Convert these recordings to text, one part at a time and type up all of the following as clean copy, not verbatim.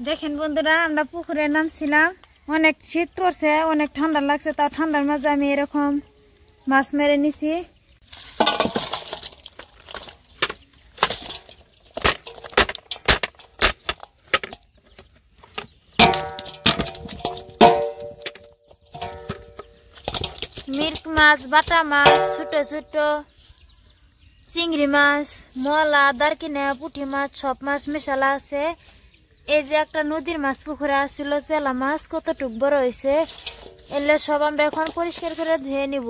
দেখেন বন্ধুরা, আমরা পুকুরে নামছিলাম, অনেক শীত পড়ছে, অনেক ঠান্ডা লাগছে, তাও ঠান্ডার মাঝে আমি এরকম মাছ মেরে নিছি। মির্ক মাছ, বাটা মাছ, ছোট ছোট চিংড়ি মাছ, মলা, দারকিনা, পুঁটি মাছ, সব মাছ মেশালা আছে। এই যে একটা নদীর মাছ পুকুরে আসছিল, চেলা মাছ কতটুক বড় হয়েছে, এলে সব আমরা এখন পরিষ্কার করে ধুয়ে নিব।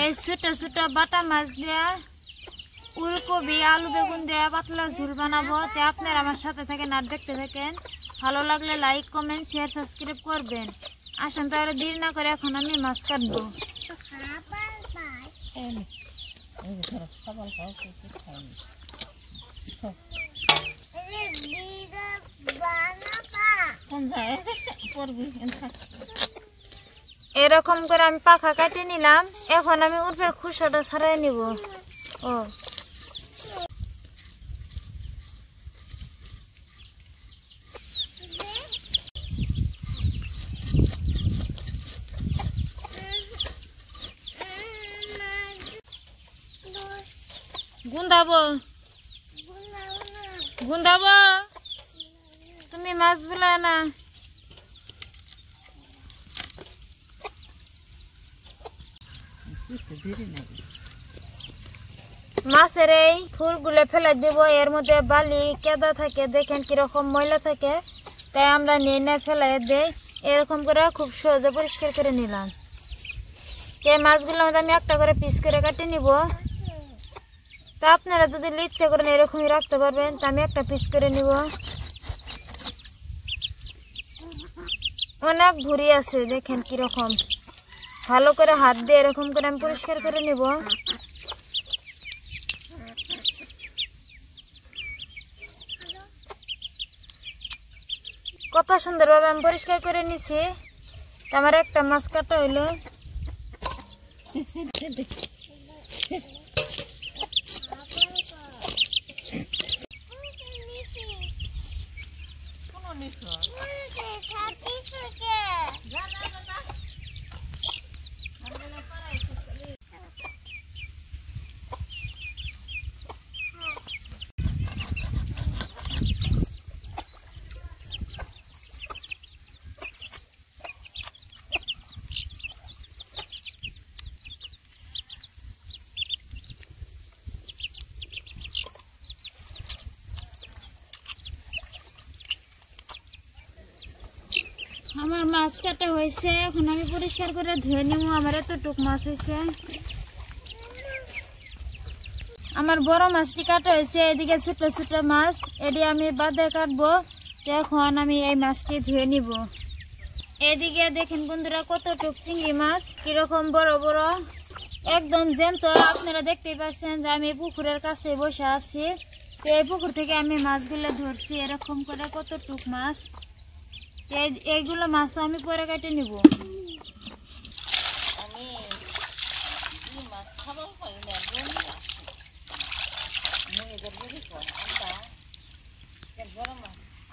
এই ছোট ছোট বাটা মাছ দেয়া ফুলকপি, আলু, বেগুন দেয়া পাতলা ঝোল বানাবো। তো আপনারা আমার সাথে থাকেন আর দেখতে থাকেন। ভালো লাগলে লাইক, কমেন্ট, শেয়ার, সাবস্ক্রাইব করবেন। আসেন তাহলে দেরি না করে এখন আমি মাছ কাটবো। এরকম করে আমি পাখা কাটিয়ে নিলাম, এখন আমি উপরের খোসাটা ছাড়াই নিব। ও গুন্দাবো গুন্দাবো, তুমি মাছ বলে না। মাছের এই ফুলগুলো ফেলে দেব, এর মধ্যে বালি কেদা থাকে, দেখেন কিরকম ময়লা থাকে, তাই আমরা নিয়ে না ফেলাই দেই। এরকম করে খুব সহজে পরিষ্কার করে নিলাম। এই মাছগুলোর মধ্যে আমি একটা করে পিস করে কাটে নিব। তা আপনারা যদি ইচ্ছে করেন এরকমই রাখতে পারবেন। তা আমি একটা পিস করে নিব। অনেক ভুঁড়ি আছে, দেখেন কিরকম। ভালো করে হাত দিয়ে এরকম করে আমি পরিষ্কার করে নিব। কত সুন্দরভাবে আমি পরিষ্কার করে নিছি। আমার একটা মাছ কাটা হইলো। আমার মাছ কাটা হয়েছে, এখন আমি পরিষ্কার করে ধুয়ে নেব। আমার এতটুক মাছ হয়েছে। আমার বড় মাছটি কাটা হয়েছে, এদিকে ছোট ছোট মাছ, এটি আমি বাদে কাটবো। এখন আমি এই মাছটি ধুয়ে নিব। এদিকে দেখেন বন্ধুরা, কতটুক চিংড়ি মাছ, কিরকম বড় বড়, একদম জ্যান্ত। আপনারা দেখতেই পাচ্ছেন যে আমি পুকুরের কাছে বসে আছি। তো এই পুকুর থেকে আমি মাছগুলো ধরছি, এরকম করে কতটুক মাছ। এইগুলো মাছও আমি পরে কেটে নিব।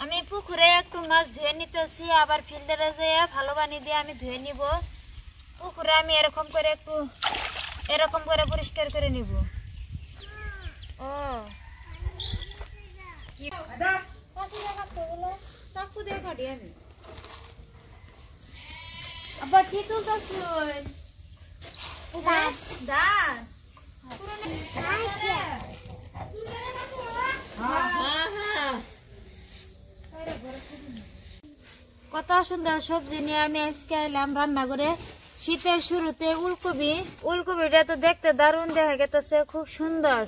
আমি পুকুরে একটু মাছ ধুয়ে নিতেছি, আবার ফিল্টারে যেয়ে ভালো পানি দিয়ে আমি ধুয়ে নিব। পুকুরে আমি এরকম করে একটু এরকম করে পরিষ্কার করে নিব। ও চাকু দিয়ে কাটি আমি। আবার কি তুলতেছি? কত সুন্দর সবজি নিয়ে আমি আজকে এলাম রান্না করে। শীতের শুরুতে উলকপিটা তো দেখতে দারুণ দেখা গেছে, খুব সুন্দর।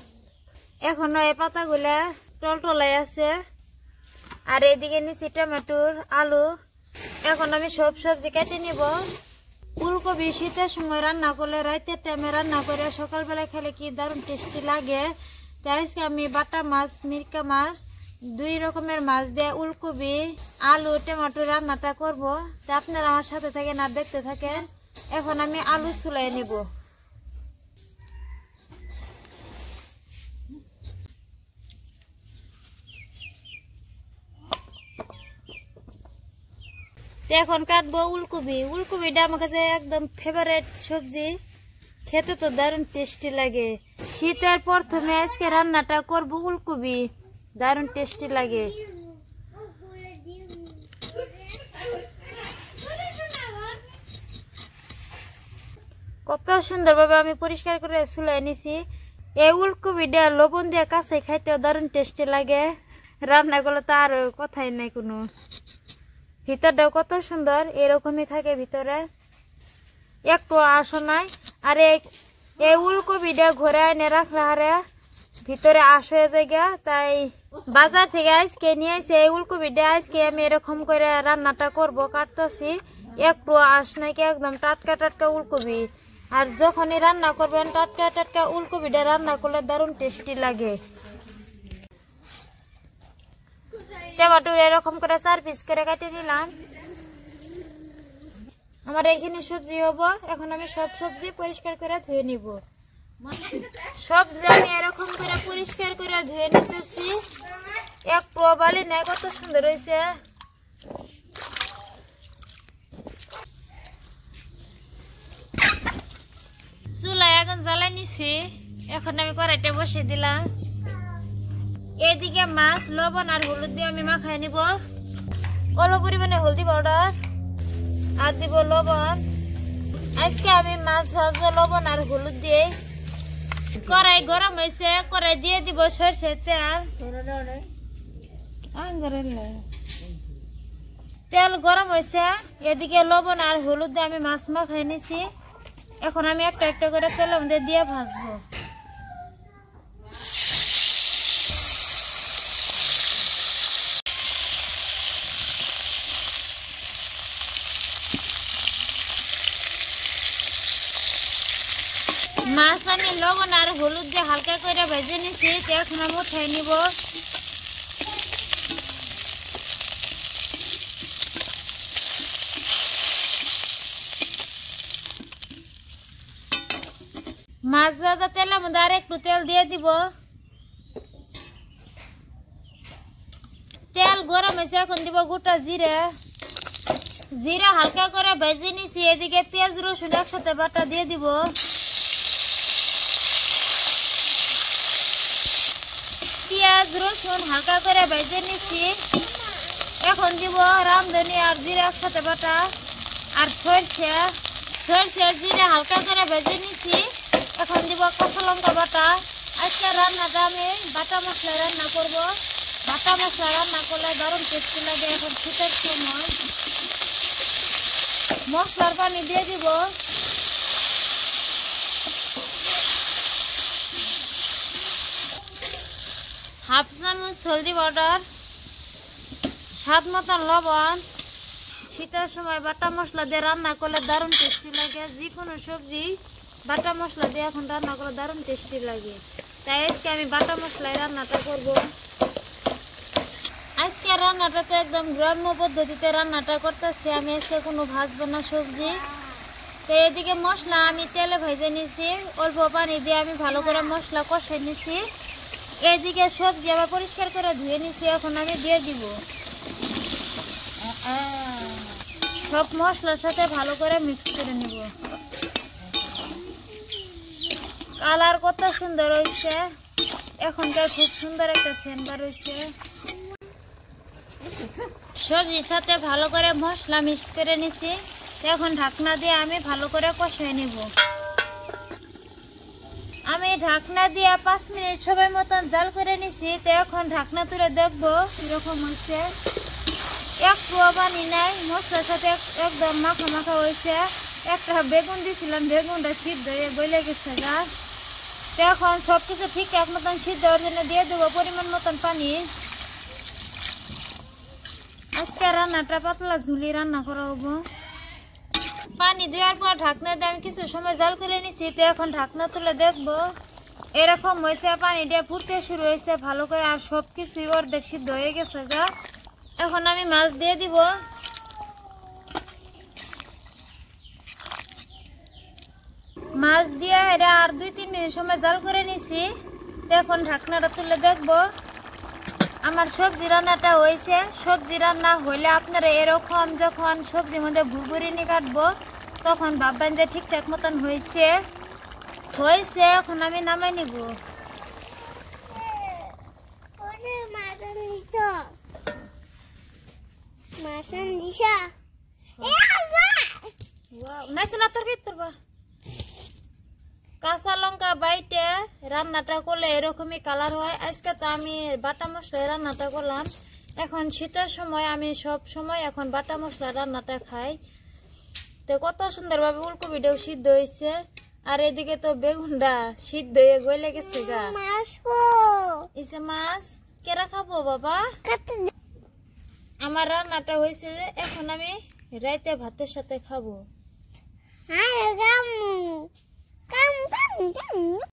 এখনো এই পাতাগুলা টলটলাই আছে। আর এদিকে নিচ্ছি টমেটোর আলু। এখন আমি সব সবজি কেটে নিব। ফুলকপি শীতের সময় রান্না করলে রাতের টাইমে রান্না করে সকালবেলা খেলে কি দারুণ টেস্টি লাগে। তাই আজকে আমি বাটা মাছ, মিরকা মাছ, 2 রকমের মাছ দিয়ে ফুলকপি আলু টমেটো রান্নাটা করব। তা আপনারা আমার সাথে থাকেন আর দেখতে থাকেন। এখন আমি আলু ছুলাই নিব। এখন কাটবো ফুলকপি। ফুলকপিটা আমার কাছে একদম ফেভারিট সবজি, খেতে তো দারুণ টেস্টি লাগে। শীতের প্রথমে আজকে রান্নাটা করবো ফুলকপি, দারুণ টেস্টি লাগে। কত সুন্দরভাবে আমি পরিষ্কার করে চুলাই নিছি। এই ফুলকপিটা লবণ দিয়ে কাঁচাই খাইতেও দারুণ টেস্টি লাগে। রান্না করলে তো আর কথাই নাই কোনো। ভিতরটাও কত সুন্দর, এরকমই থাকে ভিতরে, একটু আসো নাই। আর এই ফুলকপিটা ঘরে এনে রাখলে হারে ভিতরে আশ হয়ে যায়। তাই বাজার থেকে আজকে নিয়ে আসি এই ফুলকপিটা। আজকে আমি এরকম করে রান্নাটা করব, কাটতেছি। একটু আশ নাকি, একদম টাটকা টাটকা ফুলকপি। আর যখনই রান্না করবেন টাটকা টাটকা ফুলকপিটা রান্না করলে দারুণ টেস্টি লাগে। টমেটো এরকম করে 4 পিস করে কেটে নিলাম। আমার এখানে সবজি হবো। এখন আমি সব সবজি পরিষ্কার করে ধুয়ে নিব। সবজি আমি এরকম করে পরিষ্কার করে ধুয়ে নিতেছি। একটু বালি নাই, কত সুন্দর হয়েছে। চুলা এখন জ্বালাই নিছি। এখন আমি কড়াইটা বসিয়ে দিলাম। এদিকে মাছ লবণ আর হলুদ দিয়ে আমি মাখাই নিব। অল্প পরিমাণে হলদি পাউডার আর দিব লবণ। আজকে আমি মাছ ভাজবো লবণ আর হলুদ দিয়ে। কড়াই গরম হয়েছে, কড়াই দিয়ে দিব সরষের তেল। তেল গরম হয়েছে, এদিকে লবণ আর হলুদ দিয়ে আমি মাছ মাখাই নিছি। এখন আমি একটা একটা করে তেলের মধ্যে দিয়ে ভাজবো। মাছ আমি লবণ আর হলুদ দিয়ে হালকা করে ভেজে নিছি। এখন আমি উঠাই নিব। মাছ ভাজা তেলের মধ্যে আর একটু তেল দিয়ে দিব। তেল গরম হয়েছে, এখন দিব গোটা জিরা। জিরা হালকা করে ভেজে নিছি। এদিকে পেঁয়াজ রসুন একসাথে বাটা দিয়ে দিব। পেঁয়াজ রসুন হালকা করে ভেজে নিছি। এখন দিব রামধনি আর জিরা একসাথে বাটা আর সরষে জিরা হালকা করে ভেজে নিছি। এখন দিব কাঁচা লঙ্কা বাটা। আজকে রান্নাটা আমি বাটা মশলা রান্না করব। বাটা মশলা রান্না করলে দারুণ টেস্টি লাগে। এখন শীতের সময় মশলার পানি দিয়ে দিব। হাফ চামচ হলদি পাউডার, স্বাদ মতন লবণ। শীতের সময় বাটা মশলা দিয়ে রান্না করলে দারুণ টেস্টি লাগে। যে কোনো সবজি বাটা মশলা দিয়ে এখন রান্না করলে দারুণ টেস্টি লাগে। তাই আজকে আমি বাটা মশলায় রান্নাটা করব। আজকে রান্নাটা তো একদম গ্রাম্য পদ্ধতিতে রান্নাটা করতেছি আমি। আজকে কোনো ভাজবো না সবজি। তো এদিকে মশলা আমি তেলে ভেজে নিছি। অল্প পানি দিয়ে আমি ভালো করে মশলা কষে নিছি। এদিকে সবজি আবার পরিষ্কার করে ধুয়ে নিছি। এখন আমি দিয়ে দিব। সব মশলার সাথে ভালো করে মিক্স করে নিব। কালার কত সুন্দর হয়েছে। এখনকার খুব সুন্দর একটা সেন্ট বার হয়েছে। সবজির সাথে ভালো করে মশলা মিক্স করে নিছি। এখন ঢাকনা দিয়ে আমি ভালো করে কষিয়ে নিব। আমি ঢাকনা দিয়ে 5 মিনিট সময় মতন জাল করে নিছি। তো এখন ঢাকনা তুলে দেখবো কিরকম হয়েছে। একটু পানি নাই, মশলার সাথে একদম মাখা মাখা হয়েছে। একটা বেগুন দিয়েছিলাম, বেগুনটা সিদ্ধ হয়ে গলে গেছে গা। তো এখন সবকিছু ঠিকঠাক মতন সিদ্ধ হওয়ার জন্য দিয়ে দেবো পরিমাণ মতন পানি। আজকে রান্নাটা পাতলা ঝুলি রান্না করা হবো। পানি দেওয়ার পর ঢাকনা দিয়ে আমি কিছু সময় জাল করে নিছি। তো এখন ঢাকনা তুলে দেখবো এরকম হয়েছে, পানি দিয়ে ফুটতে শুরু হয়েছে ভালো করে, আর সব কিছুই অর্ধেক সিদ্ধ হয়ে গেছে গা। এখন আমি মাছ দিয়ে দিব। মাছ দিয়ে এটা আর 2-3 মিনিট সময় জাল করে নিছি। তো এখন ঢাকনাটা তুলে দেখবো আমার সবজি রান্নাটা হয়েছে। সবজি রান্না হইলে আপনারা এরকম যখন সবজির মধ্যে ভুরভুরিনি কাটবো তখন ভাববেন যে ঠিকঠাক মতন হয়েছে। এখন আমি নামাই নিব। কাঁচা লঙ্কা বাইটে রান্নাটা করলে এরকমই কালার হয়। আজকে তো আমি বাটা মশলায় রান্নাটা করলাম। এখন শীতের সময় আমি সব সময় এখন বাটা মশলা রান্নাটা খাই। তো কত সুন্দরভাবে ফুলকপিটাও সিদ্ধ হয়েছে, আর এদিকে তো বেগুনটা সিদ্ধ হয়ে গলে গেছে গা। এসে মাছ কেরা খাবো বাবা? আমার রান্নাটা হয়েছে, এখন আমি রাইতে ভাতের সাথে খাবো।